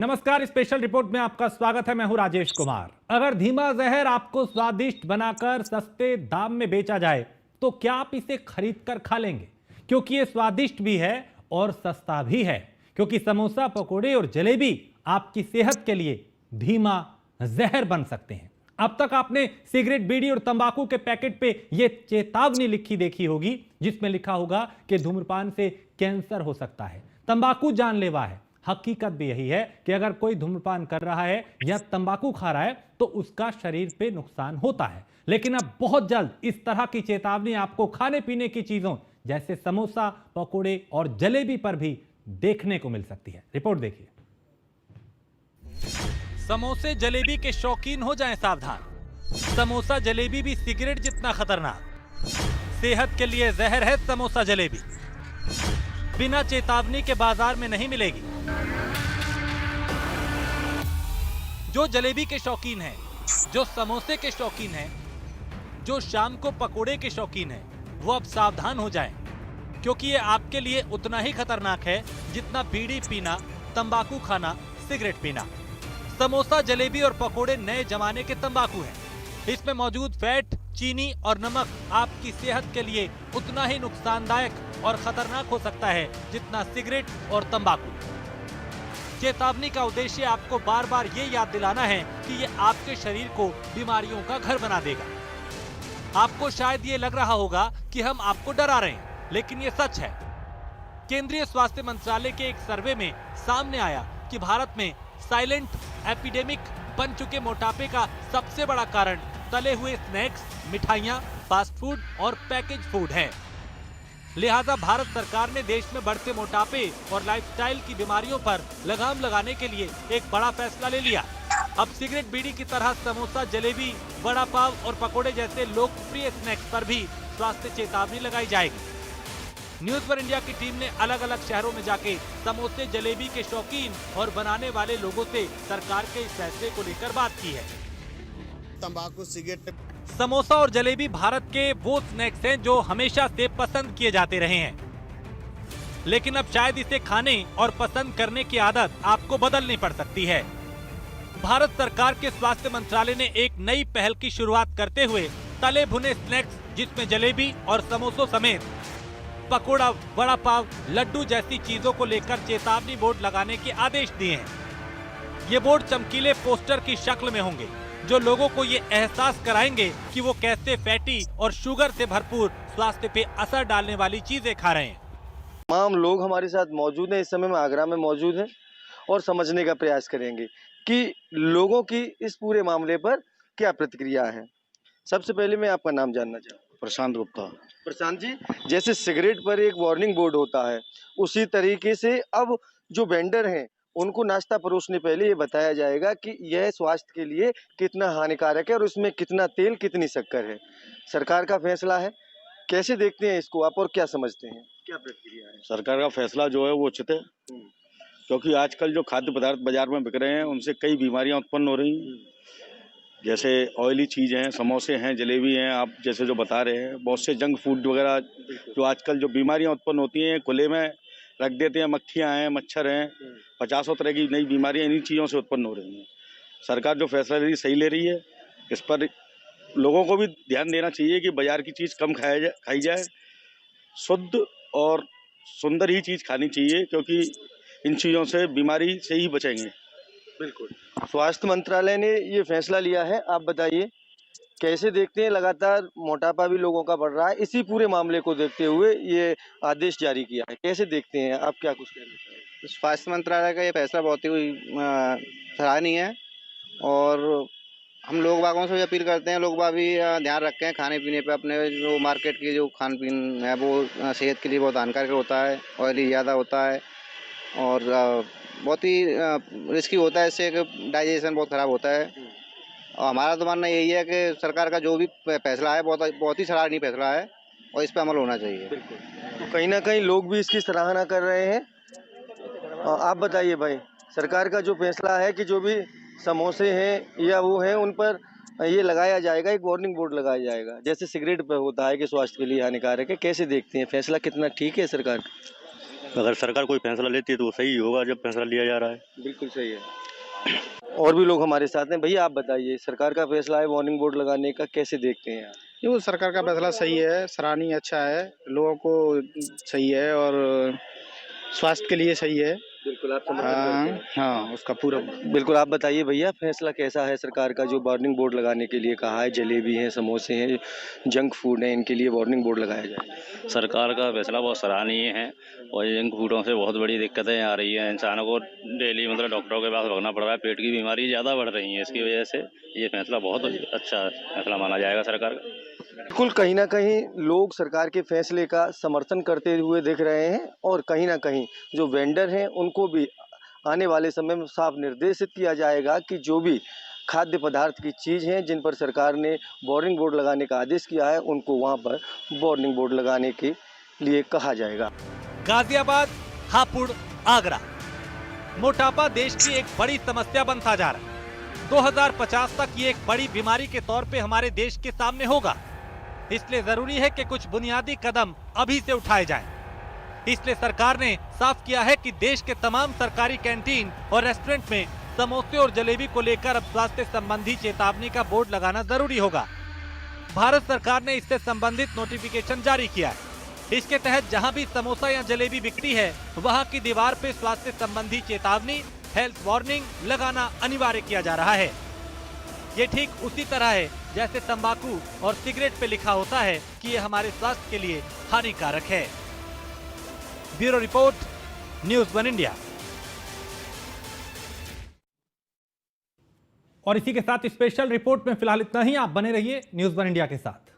नमस्कार, special report में आपका स्वागत है। मैं हूं राजेश कुमार। अगर धीमा जहर आपको स्वादिष्ट बनाकर सस्ते दाम में बेचा जाए तो क्या आप इसे खरीद कर खा लेंगे? क्योंकि ये स्वादिष्ट भी है और सस्ता भी है। क्योंकि समोसा, पकोड़े और जलेबी आपकी सेहत के लिए धीमा जहर बन सकते हैं। अब तक आपने सिगरेट, बीड़ी और तंबाकू के पैकेट पे यह चेतावनी लिखी देखी होगी, जिसमें लिखा होगा कि धूम्रपान से कैंसर हो सकता है, तंबाकू जानलेवा है। हकीकत भी यही है कि अगर कोई धूम्रपान कर रहा है या तंबाकू खा रहा है तो उसका शरीर पे नुकसान होता है। लेकिन अब बहुत जल्द इस तरह की चेतावनी आपको खाने पीने की चीजों जैसे समोसा, पकोड़े और जलेबी पर भी देखने को मिल सकती है। रिपोर्ट देखिए। समोसे, जलेबी के शौकीन हो जाएं सावधान। समोसा, जलेबी भी सिगरेट जितना खतरनाक। सेहत के लिए जहर है समोसा, जलेबी। बिना चेतावनी के बाजार में नहीं मिलेगी। जो जलेबी के शौकीन हैं, जो समोसे के शौकीन हैं, जो शाम को पकोड़े के शौकीन हैं, वो अब सावधान हो जाएं, क्योंकि ये आपके लिए उतना ही खतरनाक है जितना बीड़ी पीना, तंबाकू खाना, सिगरेट पीना। समोसा, जलेबी और पकोड़े नए जमाने के तंबाकू हैं। इसमें मौजूद फैट, चीनी और नमक आपकी सेहत के लिए उतना ही नुकसानदायक और खतरनाक हो सकता है जितना सिगरेट और तंबाकू। चेतावनी का उद्देश्य आपको बार बार ये याद दिलाना है कि ये आपके शरीर को बीमारियों का घर बना देगा। आपको शायद ये लग रहा होगा कि हम आपको डरा रहे हैं, लेकिन ये सच है। केंद्रीय स्वास्थ्य मंत्रालय के एक सर्वे में सामने आया कि भारत में साइलेंट एपिडेमिक बन चुके मोटापे का सबसे बड़ा कारण तले हुए स्नैक्स, मिठाइयां, फास्ट फूड और पैकेज फूड है। लिहाजा भारत सरकार ने देश में बढ़ते मोटापे और लाइफस्टाइल की बीमारियों पर लगाम लगाने के लिए एक बड़ा फैसला ले लिया। अब सिगरेट, बीड़ी की तरह समोसा, जलेबी, वड़ा पाव और पकोड़े जैसे लोकप्रिय स्नैक्स पर भी स्वास्थ्य चेतावनी लगाई जाएगी। न्यूज फॉर इंडिया की टीम ने अलग अलग शहरों में जाके समोसे, जलेबी के शौकीन और बनाने वाले लोगों से सरकार के इस फैसले को लेकर बात की है। तंबाकू, सिगरेट, समोसा और जलेबी भारत के वो स्नैक्स हैं जो हमेशा से पसंद किए जाते रहे हैं, लेकिन अब शायद इसे खाने और पसंद करने की आदत आपको बदलनी पड़ सकती है। भारत सरकार के स्वास्थ्य मंत्रालय ने एक नई पहल की शुरुआत करते हुए तले भुने स्नैक्स, जिसमें जलेबी और समोसों समेत पकोड़ा, वड़ा पाव, लड्डू जैसी चीजों को लेकर चेतावनी बोर्ड लगाने के आदेश दिए हैं। ये बोर्ड चमकीले पोस्टर की शक्ल में होंगे जो लोगों को ये एहसास कराएंगे कि वो कैसे फैटी और शुगर से भरपूर स्वास्थ्य पे असर डालने वाली चीजें खा रहे हैं। तमाम लोग हमारे साथ मौजूद हैं, इस समय में आगरा में मौजूद हैं और समझने का प्रयास करेंगे कि लोगों की इस पूरे मामले पर क्या प्रतिक्रिया है। सबसे पहले मैं आपका नाम जानना चाहूँगा। प्रशांत गुप्ता। प्रशांत जी, जैसे सिगरेट पर एक वार्निंग बोर्ड होता है, उसी तरीके से अब जो वेंडर हैं उनको नाश्ता परोसने पहले ये बताया जाएगा कि यह स्वास्थ्य के लिए कितना हानिकारक है और उसमें कितना तेल, कितनी शक्कर है। सरकार का फैसला है, कैसे देखते हैं इसको आप और क्या समझते हैं, क्या प्रतिक्रिया है? सरकार का फैसला जो है वो उचित है, क्योंकि आजकल जो खाद्य पदार्थ बाजार में बिक रहे हैं उनसे कई बीमारियां उत्पन्न हो रही हैं। जैसे ऑयली चीज़ हैं, समोसे हैं, जलेबी हैं, आप जैसे जो बता रहे हैं, बहुत से जंक फूड वगैरह जो आजकल जो बीमारियां उत्पन्न होती हैं खुले में रख देते हैं, मक्खियां हैं, मच्छर हैं, 50 तरह की नई बीमारियां इन्हीं चीज़ों से उत्पन्न हो रही हैं। सरकार जो फैसला ले रही सही ले रही है। इस पर लोगों को भी ध्यान देना चाहिए कि बाजार की चीज़ कम खाई जाए, शुद्ध और सुंदर ही चीज़ खानी चाहिए, क्योंकि इन चीज़ों से बीमारी से ही बचेंगे। बिल्कुल, स्वास्थ्य मंत्रालय ने ये फैसला लिया है, आप बताइए कैसे देखते हैं? लगातार मोटापा भी लोगों का बढ़ रहा है, इसी पूरे मामले को देखते हुए ये आदेश जारी किया है, कैसे देखते हैं आप, क्या कुछ कहना चाहिए? स्वास्थ्य मंत्रालय का ये फैसला बहुत ही सराहनीय है और हम लोग बागों से भी अपील करते हैं, लोग बाग भी ध्यान रखें खाने पीने पे। अपने जो मार्केट की जो खान पीन है वो सेहत के लिए बहुत हानिकारक होता है, ऑयली ज़्यादा होता है और बहुत ही रिस्की होता है, इससे डाइजेशन बहुत ख़राब होता है। और हमारा तो मानना यही है कि सरकार का जो भी फैसला है बहुत ही सराहनीय फैसला है और इस पर अमल होना चाहिए। तो कहीं ना कहीं लोग भी इसकी सराहना कर रहे हैं। आप बताइए भाई, सरकार का जो फैसला है कि जो भी समोसे हैं या वो हैं उन पर ये लगाया जाएगा, एक वार्निंग बोर्ड लगाया जाएगा, जैसे सिगरेट पर होता है कि स्वास्थ्य के लिए हानिकारक है, कैसे देखते हैं फैसला, कितना ठीक है सरकार का? अगर सरकार कोई फैसला लेती है तो वो सही होगा जब फैसला लिया जा रहा है। बिल्कुल सही है। और भी लोग हमारे साथ हैं। भैया आप बताइए, सरकार का फैसला है वार्निंग बोर्ड लगाने का, कैसे देखते हैं आप? ये वो सरकार का फैसला सही है, सराहनीय, अच्छा है, लोगों को सही है और स्वास्थ्य के लिए सही है। बिल्कुल आप समर्थन करते हैं। हाँ, उसका पूरा। बिल्कुल आप बताइए भैया, फैसला कैसा है सरकार का जो वार्निंग बोर्ड लगाने के लिए कहा है? जलेबी है, समोसे हैं, जंक फूड है, इनके लिए वार्निंग बोर्ड लगाया जाए। सरकार का फैसला बहुत सराहनीय है और जंक फूडों से बहुत बड़ी दिक्कतें आ रही हैं। इंसानों को डेली मतलब डॉक्टरों के पास भागना पड़ रहा है, पेट की बीमारी ज़्यादा बढ़ रही है। इसकी वजह से ये फैसला बहुत अच्छा फैसला माना जाएगा सरकार का। बिल्कुल, कहीं ना कहीं लोग सरकार के फैसले का समर्थन करते हुए दिख रहे हैं और कहीं ना कहीं जो वेंडर हैं उनको भी आने वाले समय में साफ निर्देशित किया जाएगा कि जो भी खाद्य पदार्थ की चीज़ हैं जिन पर सरकार ने वार्निंग बोर्ड लगाने का आदेश किया है उनको वहां पर वार्निंग बोर्ड लगाने के लिए कहा जाएगा। गाजियाबाद, हापुड़, आगरा, मोटापा देश की एक बड़ी समस्या बनता जा रहा है। 2050 तक ये एक बड़ी बीमारी के तौर पे हमारे देश के सामने होगा। इसलिए जरूरी है कि कुछ बुनियादी कदम अभी से उठाए जाएं। इसलिए सरकार ने साफ किया है कि देश के तमाम सरकारी कैंटीन और रेस्टोरेंट में समोसे और जलेबी को लेकर अब स्वास्थ्य संबंधी चेतावनी का बोर्ड लगाना जरूरी होगा। भारत सरकार ने इससे संबंधित नोटिफिकेशन जारी किया है। इसके तहत जहां भी समोसा या जलेबी बिकती है वहां की दीवार पे स्वास्थ्य संबंधी चेतावनी, हेल्थ वार्निंग लगाना अनिवार्य किया जा रहा है। ये ठीक उसी तरह है जैसे तंबाकू और सिगरेट पे लिखा होता है कि ये हमारे स्वास्थ्य के लिए हानिकारक है। Bureau report, news one India. और इसी के साथ स्पेशल रिपोर्ट में फिलहाल इतना ही। आप बने रहिए न्यूज़ वन इंडिया के साथ।